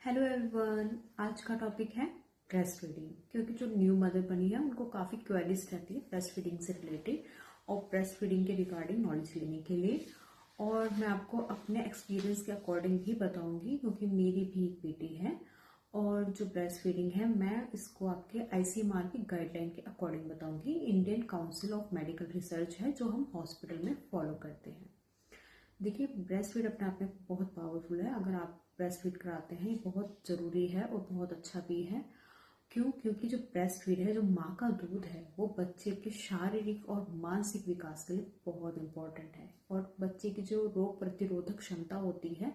Hello everyone, आज का topic है ब्रेस्ट फीडिंग। क्योंकि जो न्यू मदर बनी है उनको काफ़ी क्वेरीज रहती है ब्रेस्ट फीडिंग से रिलेटेड और ब्रेस्ट फीडिंग के रिगार्डिंग नॉलेज लेने के लिए। और मैं आपको अपने एक्सपीरियंस के अकॉर्डिंग ही बताऊंगी क्योंकि मेरी भी एक बेटी है। और जो ब्रेस्ट फीडिंग है मैं इसको आपके आईसीएमआर की गाइडलाइन के अकॉर्डिंग बताऊंगी। Indian council of medical research है जो हम हॉस्पिटल में फॉलो करते हैं। देखिए, ब्रेस्ट फीड अपने आप में बहुत पावरफुल है। अगर आप ब्रेस्ट फीड कराते हैं ये बहुत ज़रूरी है और बहुत अच्छा भी है। क्यों? क्योंकि जो ब्रेस्ट फीड है, जो माँ का दूध है, वो बच्चे के शारीरिक और मानसिक विकास के लिए बहुत इम्पोर्टेंट है और बच्चे की जो रोग प्रतिरोधक क्षमता होती है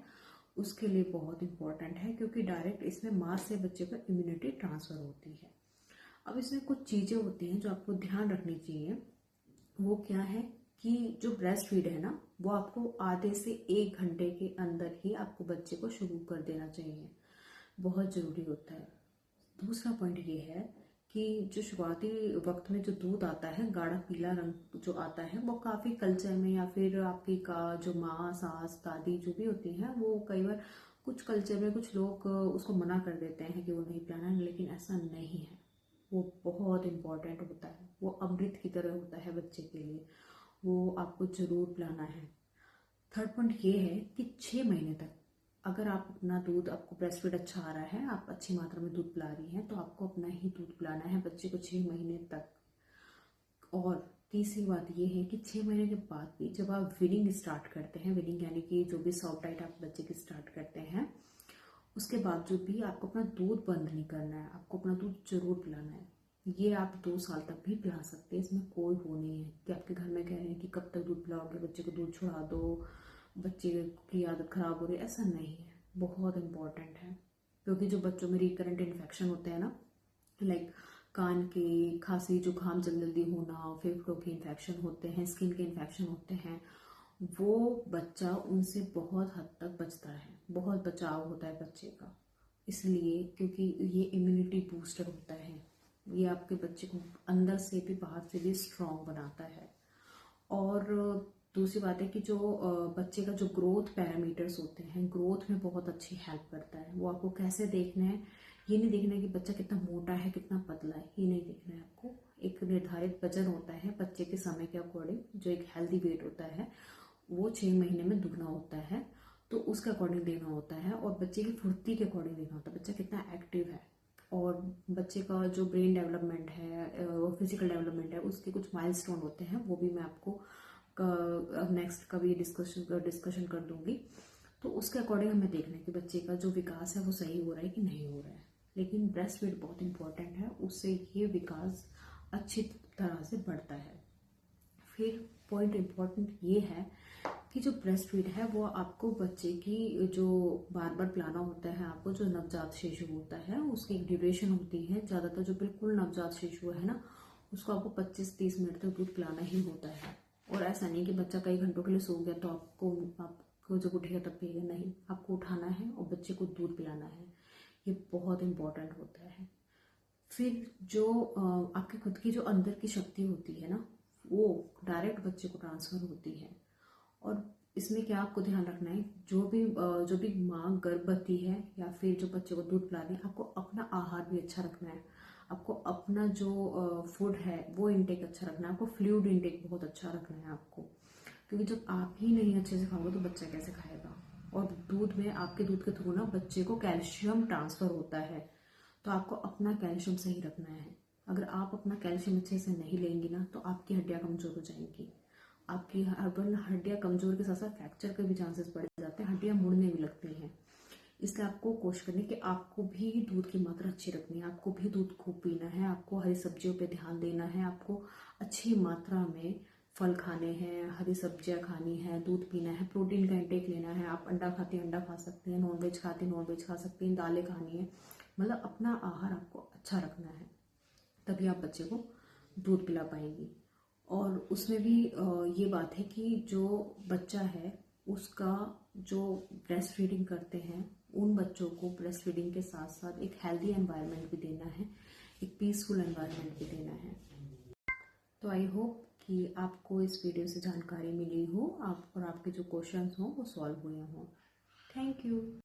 उसके लिए बहुत इम्पोर्टेंट है, क्योंकि डायरेक्ट इसमें माँ से बच्चे को इम्यूनिटी ट्रांसफर होती है। अब इसमें कुछ चीज़ें होती हैं जो आपको ध्यान रखनी चाहिए। वो क्या है कि जो ब्रेस्ट फीड है ना, वो आपको आधे से 1 घंटे के अंदर ही आपको बच्चे को शुरू कर देना चाहिए। बहुत ज़रूरी होता है। दूसरा पॉइंट ये है कि जो शुरुआती वक्त में जो दूध आता है, गाढ़ा पीला रंग जो आता है, वो काफ़ी कल्चर में या फिर आपकी का जो माँ, सास, दादी जो भी होती हैं, वो कई बार कुछ कल्चर में कुछ लोग उसको मना कर देते हैं कि वो नहीं पिलाना है, लेकिन ऐसा नहीं है। वो बहुत इम्पोर्टेंट होता है, वो अमृत की तरह होता है बच्चे के लिए। वो आपको जरूर पिलाना है। थर्ड पॉइंट ये है कि 6 महीने तक अगर आप अपना दूध, आपको ब्रेस्ट फीड अच्छा आ रहा है, आप अच्छी मात्रा में दूध पिला रही हैं, तो आपको अपना ही दूध पिलाना है बच्चे को 6 महीने तक। और तीसरी बात ये है कि 6 महीने के बाद भी जब आप वीनिंग स्टार्ट करते हैं, वीनिंग यानी कि जो भी सॉफ्ट डाइट आप बच्चे की स्टार्ट करते हैं, उसके बावजूद भी आपको अपना दूध बंद नहीं करना है, आपको अपना दूध जरूर पिलाना है। ये आप 2 साल तक भी पिला सकते हैं, इसमें कोई वो नहीं है कि आपके घर में कह रहे हैं कि कब तक दूध पिलाओगे, बच्चे को दूध छुड़ा दो, बच्चे की आदत खराब हो रही है। ऐसा नहीं है, बहुत इंपॉर्टेंट है। क्योंकि जो बच्चों में रिकरेंट इन्फेक्शन होते हैं ना, लाइक कान के, खांसी, जुकाम जल्दी जल्दी होना, फेफड़ों के इन्फेक्शन होते हैं, स्किन के इन्फेक्शन होते हैं, वो बच्चा उनसे बहुत हद तक बचता है, बहुत बचाव होता है बच्चे का। इसलिए क्योंकि ये इम्यूनिटी बूस्टर होता है, ये आपके बच्चे को अंदर से भी बाहर से भी स्ट्रांग बनाता है। और दूसरी बात है कि जो बच्चे का जो ग्रोथ पैरामीटर्स होते हैं, ग्रोथ में बहुत अच्छी हेल्प करता है। वो आपको कैसे देखना है, ये नहीं देखना है कि बच्चा कितना मोटा है, कितना पतला है, ये नहीं देखना है आपको। एक निर्धारित वजन होता है बच्चे के समय के अकॉर्डिंग, जो एक हेल्दी वेट होता है वो 6 महीने में दुगना होता है, तो उसके अकॉर्डिंग देना होता है। और बच्चे की फुर्ती के अकॉर्डिंग देना होता है, बच्चा कितना एक्टिव है। और बच्चे का जो ब्रेन डेवलपमेंट है और फिजिकल डेवलपमेंट है, उसके कुछ माइलस्टोन होते हैं, वो भी मैं आपको नेक्स्ट कभी डिस्कशन कर दूंगी। तो उसके अकॉर्डिंग हमें देखना है कि बच्चे का जो विकास है वो सही हो रहा है कि नहीं हो रहा है। लेकिन ब्रेस्ट फीड बहुत इंपॉर्टेंट है, उससे ये विकास अच्छी तरह से बढ़ता है। फिर पॉइंट इम्पॉर्टेंट ये है कि जो ब्रेस्ट फीड है वो आपको बच्चे की जो बार बार पिलाना होता है, आपको जो नवजात शिशु होता है उसकी एक ड्यूरेशन होती है। ज़्यादातर जो बिल्कुल नवजात शिशु है ना, उसको आपको 25-30 मिनट तक दूध पिलाना ही होता है। और ऐसा नहीं कि बच्चा कई घंटों के लिए सो गया तो आपको जब उठेगा तब पिएगा, नहीं, आपको उठाना है और बच्चे को दूध पिलाना है। ये बहुत इंपॉर्टेंट होता है। फिर जो आपके खुद की जो अंदर की शक्ति होती है ना, वो डायरेक्ट बच्चे को ट्रांसफर होती है। और इसमें क्या आपको ध्यान रखना है, जो भी माँ गर्भवती है या फिर जो बच्चे को दूध पिला रही है, आपको अपना आहार भी अच्छा रखना है। आपको अपना जो फूड है वो इनटेक अच्छा रखना है, आपको फ्लूइड इनटेक बहुत अच्छा रखना है आपको। क्योंकि जब आप ही नहीं अच्छे से खाओगे तो बच्चा कैसे खाएगा। और दूध में, आपके दूध के थ्रू ना बच्चे को कैल्शियम ट्रांसफर होता है, तो आपको अपना कैल्शियम सही रखना है। अगर आप अपना कैल्शियम अच्छे से नहीं लेंगी ना, तो आपकी हड्डियां कमजोर हो जाएंगी। आपकी हड्डियां कमजोर के साथ साथ फ्रैक्चर के भी चांसेस बढ़ जाते हैं, हड्डियां मुड़ने भी लगती हैं। इसलिए आपको कोशिश करनी है कि आपको भी दूध की मात्रा अच्छी रखनी है, आपको भी दूध खूब पीना है, आपको हरी सब्जियों पे ध्यान देना है, आपको अच्छी मात्रा में फल खाने हैं, हरी सब्जियां खानी है, दूध पीना है, प्रोटीन का इंटेक लेना है। आप अंडा खाती हैं अंडा खा सकते हैं, नॉनवेज खाती हैं नॉनवेज खा सकती हैं, दालें खानी है। मतलब अपना आहार आपको अच्छा रखना है, तभी आप बच्चे को दूध पिला पाएंगी। और उसमें भी ये बात है कि जो बच्चा है उसका जो ब्रेस्ट फीडिंग करते हैं, उन बच्चों को ब्रेस्ट फीडिंग के साथ साथ एक हेल्दी एनवायरनमेंट भी देना है, एक पीसफुल एनवायरनमेंट भी देना है। तो आई होप कि आपको इस वीडियो से जानकारी मिली हो, आप और आपके जो क्वेश्चंस हों वो सॉल्व हुए हों। Thank you.